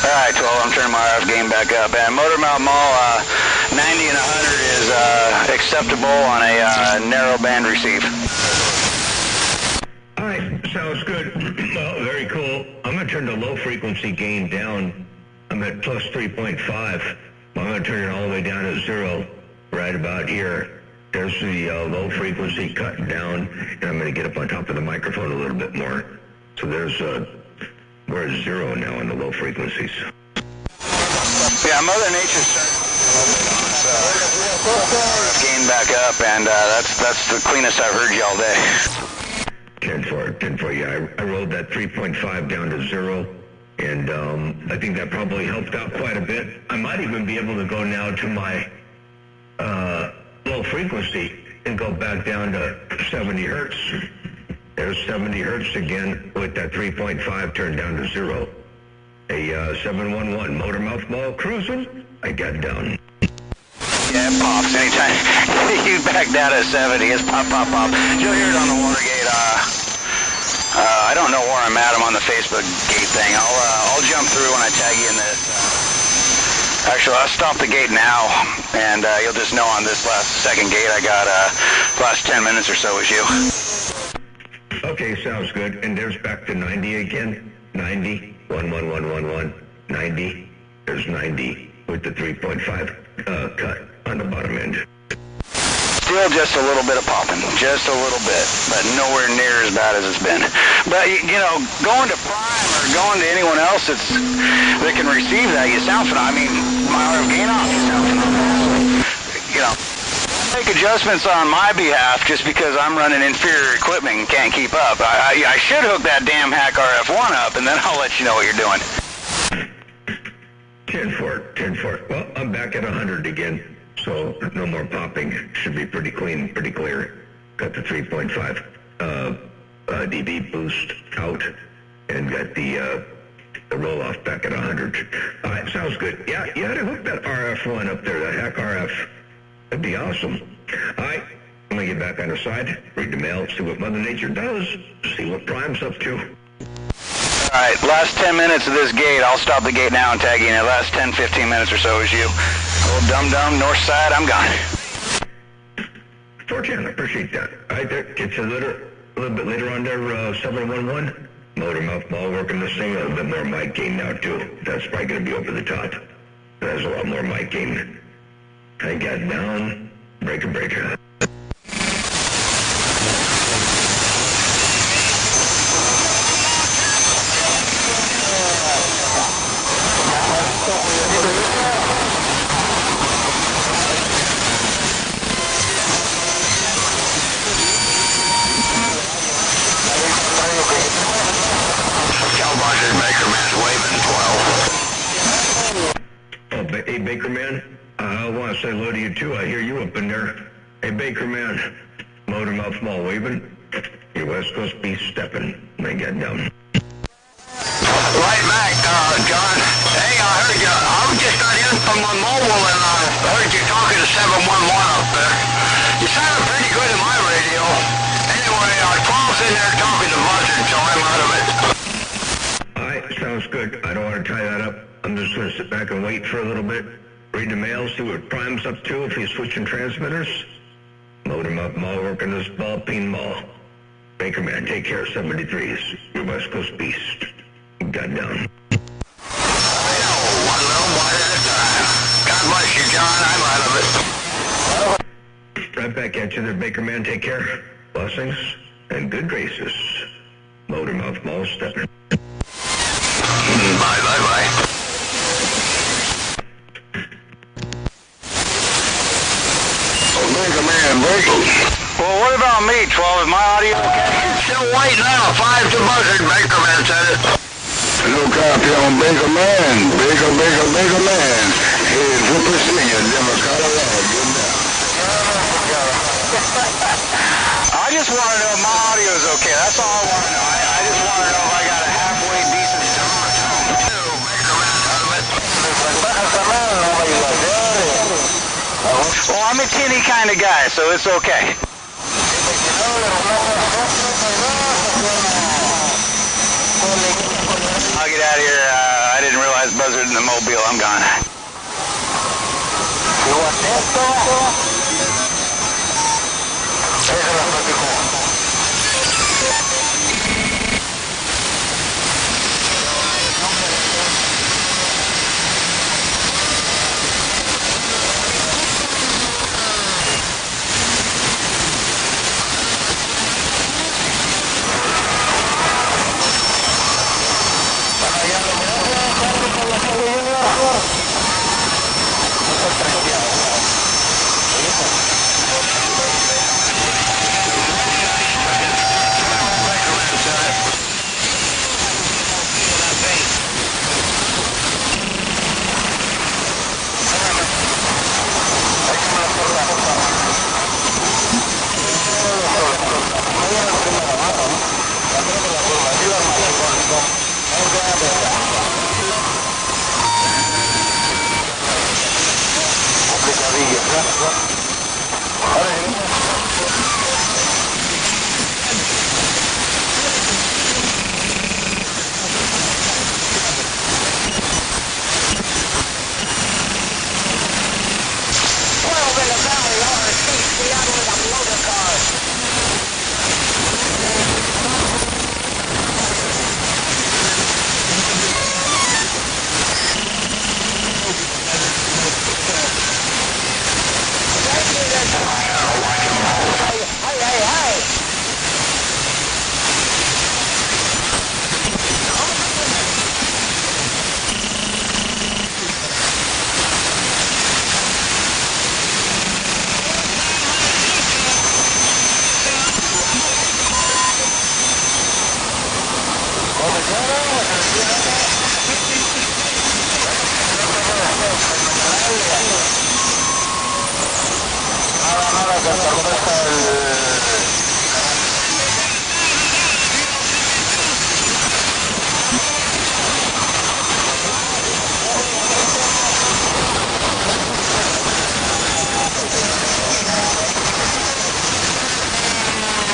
All right, 12, I'm turning my RF gain back up. And Motormouth Mall, 90 and 100 is acceptable on a narrow band receive. All right, sounds good. Well, very cool. I'm going to turn the low frequency gain down. I'm at plus 3.5. I'm going to turn it all the way down to 0 right about here. There's the low frequency cut down, and I'm going to get up on top of the microphone a little bit more. So there's we're at 0 now on the low frequencies. Yeah, Mother Nature's starting to gain back up, and that's the cleanest I've heard you all day. 10-4, yeah. I rolled that 3.5 down to 0, and I think that probably helped out quite a bit. I might even be able to go now to my low frequency and go back down to 70 hertz. There's 70 hertz again with that 3.5 turned down to 0. A 711 Motormouth Mall cruising. I got down. Yeah, it pops anytime you back down to 70. It's pop, pop, pop. You'll hear it on the Watergate. I don't know where I'm at. I'm on the Facebook gate thing. I'll jump through when I tag you in this. Actually, I'll stop the gate now, and you'll just know on this second gate I got last 10 minutes or so was you. Okay, sounds good. And there's back to 90 again. 90, 11111, 90. There's 90 with the 3.5 cut on the bottom end. Still just a little bit of popping, just a little bit, but nowhere near as bad as it's been. But, you know, going to Prime or going to anyone else that can receive that, you sound phenomenal. I mean, my RF gain off, you sound phenomenal. You know, make adjustments on my behalf just because I'm running inferior equipment and can't keep up. I should hook that damn hack RF1 up, and then I'll let you know what you're doing. 10-4. Well, I'm back at 100 again. So no more popping. Should be pretty clean, pretty clear. Got the 3.5 dB boost out, and got the roll off back at 100. All right, sounds good. Yeah, you had to hook that RF1 up there, that hack RF. That'd be awesome. All right, I'm gonna get back on the side, read the mail, see what Mother Nature does, see what Prime's up to. All right, last 10 minutes of this gate. I'll stop the gate now and tag you in it. Last 10, 15 minutes or so is you. Old dum-dum, north side, I'm gone. 410, I appreciate that. All right, there, get you a little bit later on there, 711. Motormouth Mall working this thing, a little bit more mic gain now, too. That's probably going to be over the top. There's a lot more mic gain. I got down, breaker. Hey, Baker Man, I want to say hello to you, too. I hear you up in there. Hey, Baker Man, Motormouth Mall waving. Your West Coast beast stepping. They get down. Right back, John. Hey, I heard you. I was just got in from my mobile, and I heard you talking to 711 up there. You sounded pretty good in my radio. Anyway, 12's in there talking to Buzzard, so I'm out of it. All right, sounds good. I don't want to tie that up. I'm just going to sit back and wait for a little bit. Read the mail, see what Prime's up to, if he's switching transmitters. Motormouth Mall working this ball peen mall. Baker Man, take care. 73s. Your West Coast beast. Got down. One little bite at a time. God bless you, John. I'm out of it. Right back at you there, Baker Man. Take care. Blessings and good graces. Motormouth Mall stepping. Bye. Baker Man, Baker. Well, what about me, 12? Is my audio okay? Still waiting now. 5 to Buzzard. Baker Man said it. No copy on Baker Man. Baker Man. He's representing you, Denver, Colorado. Good down. I just want to know if my audio is okay. That's all I want to know. I just want to know if I got a halfway decent sound. Baker Man out of it. Well, I'm a tinny kind of guy, so it's okay. I'll get out of here. I didn't realize Buzzard in the Mobile. I'm gone.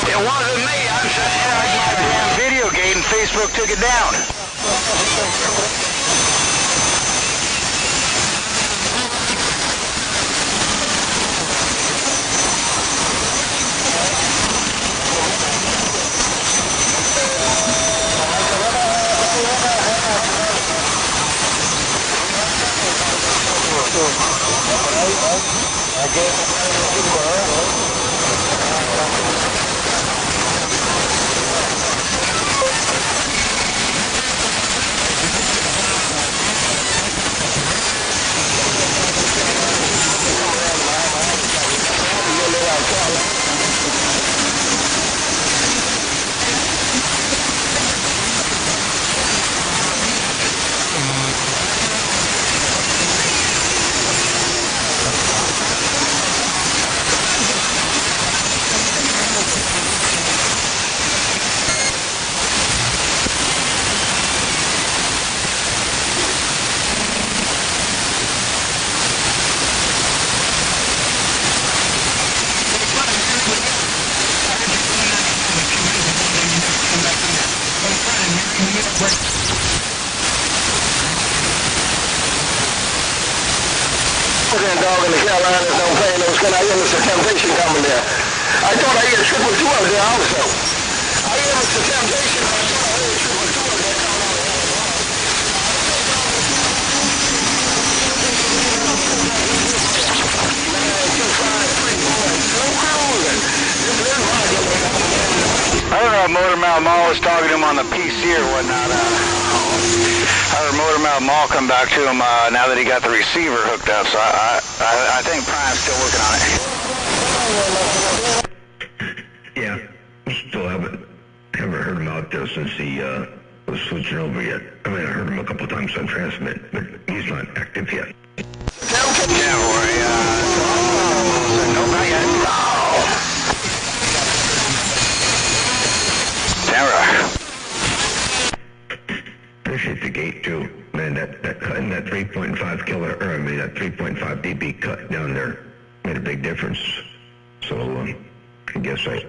It wasn't me. I'm just charged my damn video gate and Facebook took it down. Dog in the Carolinas don't pay no skin. I hear Mr. Temptation coming there. I thought I hear triple two up there also. I hear Mr. Temptation. I thought I heard triple two up there coming out. I don't know if Motormouth Mall was talking to him on the PC or whatnot. I heard Motormouth Mall come back to him now that he got the receiver hooked up, so I think Prime's still working on it. Yeah, still haven't heard him out there since he was switching over yet. I mean, I heard him a couple times on transmit, but he's not active yet. Yeah, Rory, no, not yet. Tamara. Appreciate the gate too, man. That cut in that 3.5 killer, or I mean that 3.5 dB cut down there made a big I guess I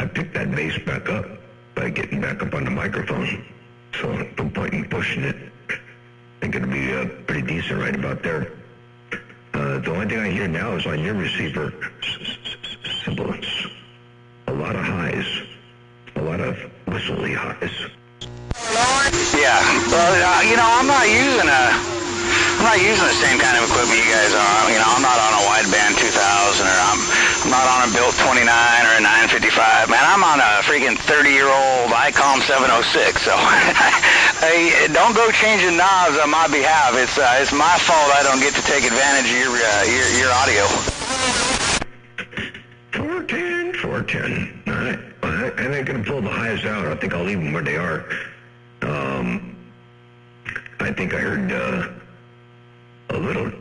picked that bass back up by getting back up on the microphone. So no point in pushing it. I think it'll be pretty decent right about there. The only thing I hear now is on your receiver, sibilance. A lot of highs. A lot of whistly highs. Yeah, well, you know, I'm not using the same kind of equipment you guys are. You know, I'm not on a wideband 2000, or I'm not on a Built 29 or a 955. Man, I'm on a freaking 30-year-old ICOM 706. So hey, don't go changing knobs on my behalf. It's my fault I don't get to take advantage of your audio. 410. I ain't gonna pull the highs out. I think I'll leave them where they are. I think I heard a little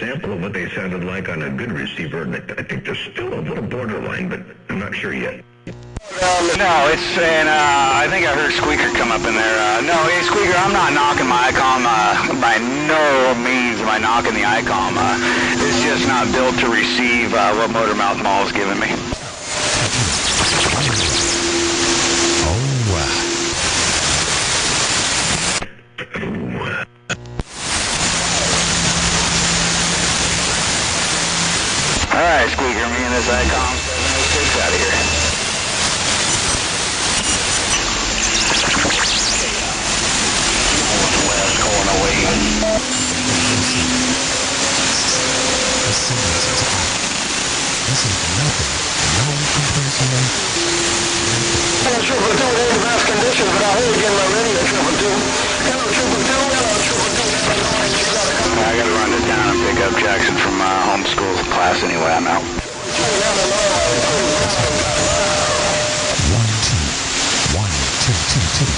sample of what they sounded like on a good receiver, and I think there's still a little borderline, but I'm not sure yet. No, it's and I think I heard Squeaker come up in there. No, hey Squeaker, I'm not knocking my ICOM. By no means am I knocking the ICOM. It's just not built to receive what Motormouth Mall's giving me. All right, Squeaker, me and this ICOM 706 out of here. West, going away. This is nothing. No comparison. Hello, Triple Two, in the best conditions, but I heard you getting my radio, Triple Two. Hello, Triple Two. Hello, Triple Two. I gotta run to town and pick up Jackson from homeschool class anyway. I'm out. 1, 2. 1, 2, 2, 2.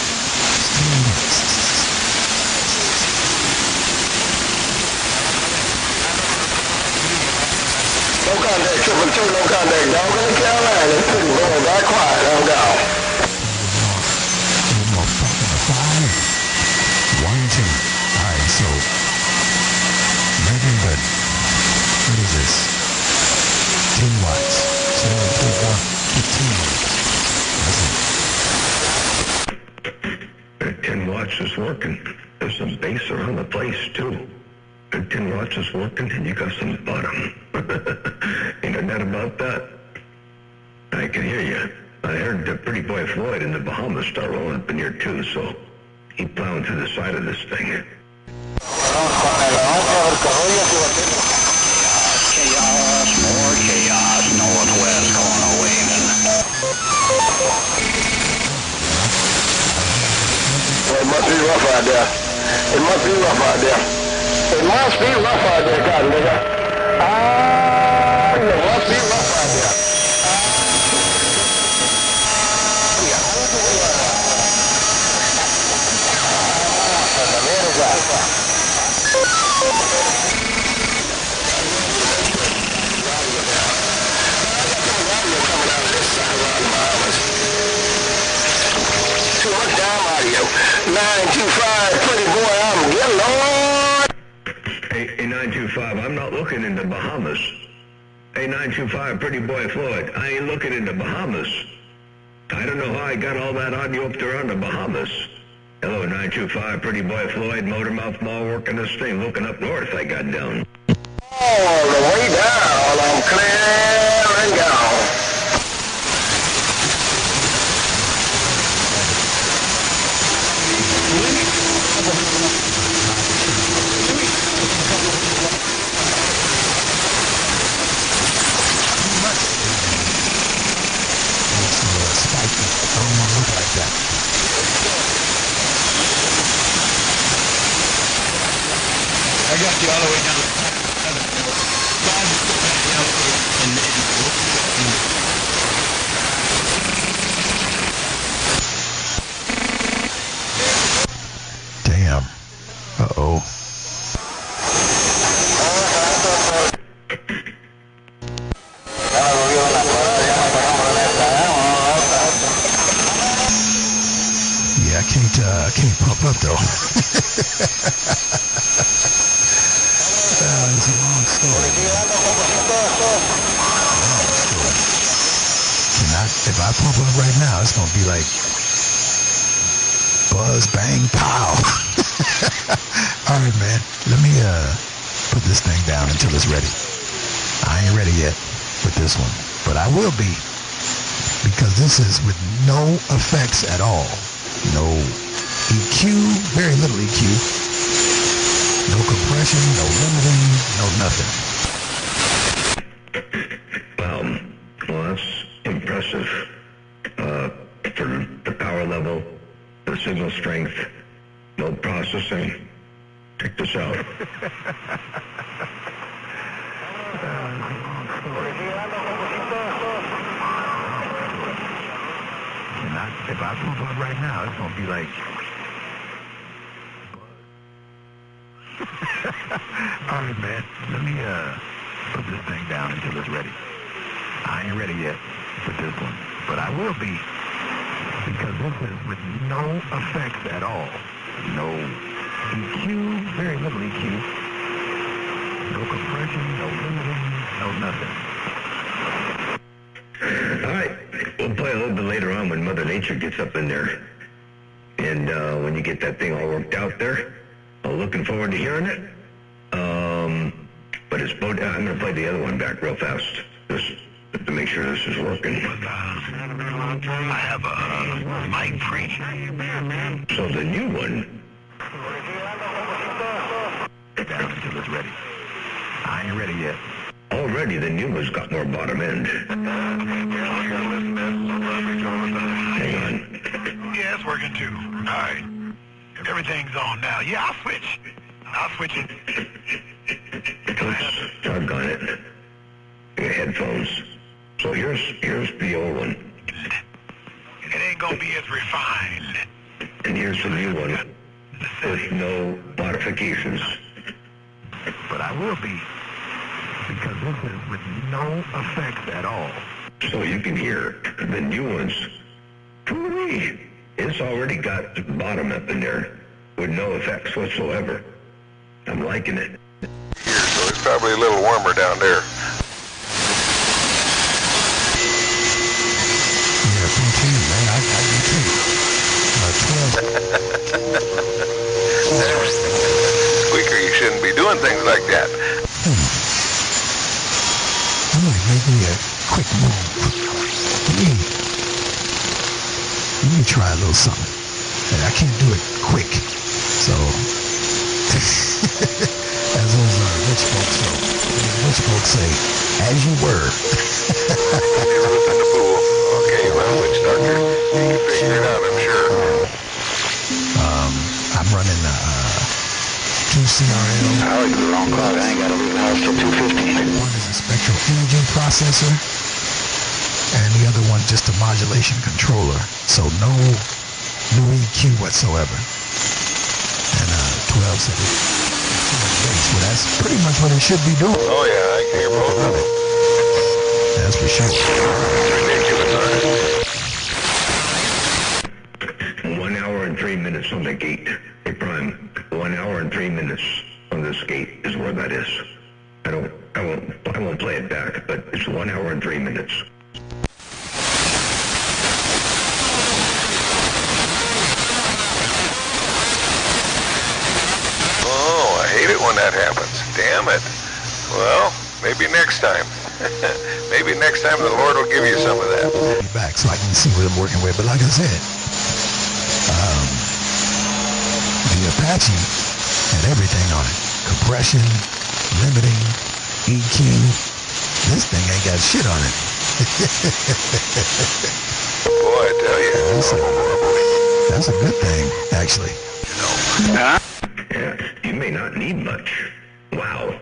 No contact, Triple Two, no contact. Dog in the Carolina. It's pretty going back quiet. I'm down. 1, 2. Alright, so nothing but what is this? 10 watts. So 15. 10 watts is working. There's some bass around the place too. 10 watts is working, and you got some bottom. Ain't no doubt about that. I can hear you. I heard the Pretty Boy Floyd in the Bahamas start rolling up in here too, so he plowing to the side of this thing. Chaos, more chaos, northwest going away. Well, it must be rough out there. It must be rough out there. It must be rough out there, God, nigga. It must be rough out there. Too much down audio. 925, pretty boy, I'm getting on. Hey, 925, I'm not looking in the Bahamas. Hey, 925, Pretty Boy Floyd, I ain't looking in the Bahamas. I don't know how I got all that audio up there on the Bahamas. Hello, 925, Pretty Boy Floyd, Motormouth Mall, working this thing, looking up north I got down. All the way down, I'm clear and gone. I got you all the way down. Damn. Uh-oh. Yeah, I can't pump up though. It's a long story. if I pump up right now, it's gonna be like buzz, bang, pow. All right, man. Let me put this thing down until it's ready. I ain't ready yet with this one, but I will be, because this is with no effects at all. No EQ, very little EQ. No compression, no limiting, no nothing. Well, that's impressive. For the power level, the signal strength, no processing. Check this out. If I pump up right now, it's gonna be like. All right, man. Let me put this thing down until it's ready. I ain't ready yet with this one, but I will be, because this is with no effects at all. No EQ, very little EQ. No compression, no limiting, no nothing. All right, we'll play a little bit later on when Mother Nature gets up in there. And when you get that thing all worked out there, I'm looking forward to hearing it. But it's both, I'm going to play the other one back real fast, just to make sure this is working. I have a mic free. So the new one. Down until it's ready. I ain't ready yet. Already the new one's got more bottom end. Hang on. Yeah, it's working too. All right. Everything's on now. Yeah, I'll switch it. Oops, doggone it. Your headphones. So here's the old one. It ain't gonna be as refined. And here's the new one with no modifications. But I will be, because this is with no effects at all. So you can hear the new ones. Whoo-wee. It's already got the bottom up in there with no effects whatsoever. I'm liking it. Here, so it's probably a little warmer down there. Yeah, me too, man. I do too. 12. Squeaker, you shouldn't be doing things like that. I'm gonna make me a quick move. Let me try a little something. I can't do it quick, so as those rich folks say, as you were. Roof in the pool. Okay, well, witch doctor, you can figure it out, I'm sure. I'm running 2 CRL. I was the wrong clock. I ain't got to leave the house till 2:15. One is a spectral imaging processor, and the other one just a modulation controller. So no EQ whatsoever. And 12 said it. Well, that's pretty much what it should be doing. Oh yeah, I can hear both of it. That's for sure. Ridiculous. 1 hour and 3 minutes on the gate. Hey, Prime. 1 hour and 3 minutes on this gate is where that is. I won't play it back, but it's 1 hour and 3 minutes. Oh, I hate it when that happens. Damn it. Well, maybe next time. Maybe next time the Lord will give you some of that. Back so I can see what I'm working with. But like I said, the Apache had everything on it. Compression, limiting, EQ. This thing ain't got shit on it. Boy, I tell you, that's a good thing, actually. You know. Yeah, you may not need much. Wow.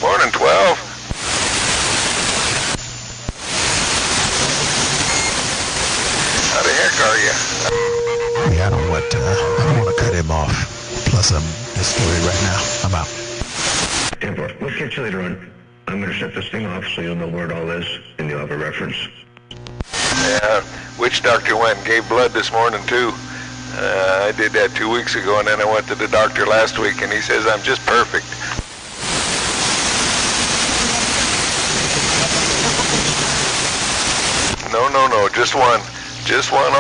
Morning, 12. How the heck are you? Yeah, I don't want to cut him off. Plus, I'm destroyed right now. I'm out. Temper, we'll catch you later on. I'm going to shut this thing off so you'll know where it all is, and you'll have a reference. Yeah, witch doctor went and gave blood this morning, too. I did that 2 weeks ago, and then I went to the doctor last week, and he says I'm just perfect. No, just one. Just one arm.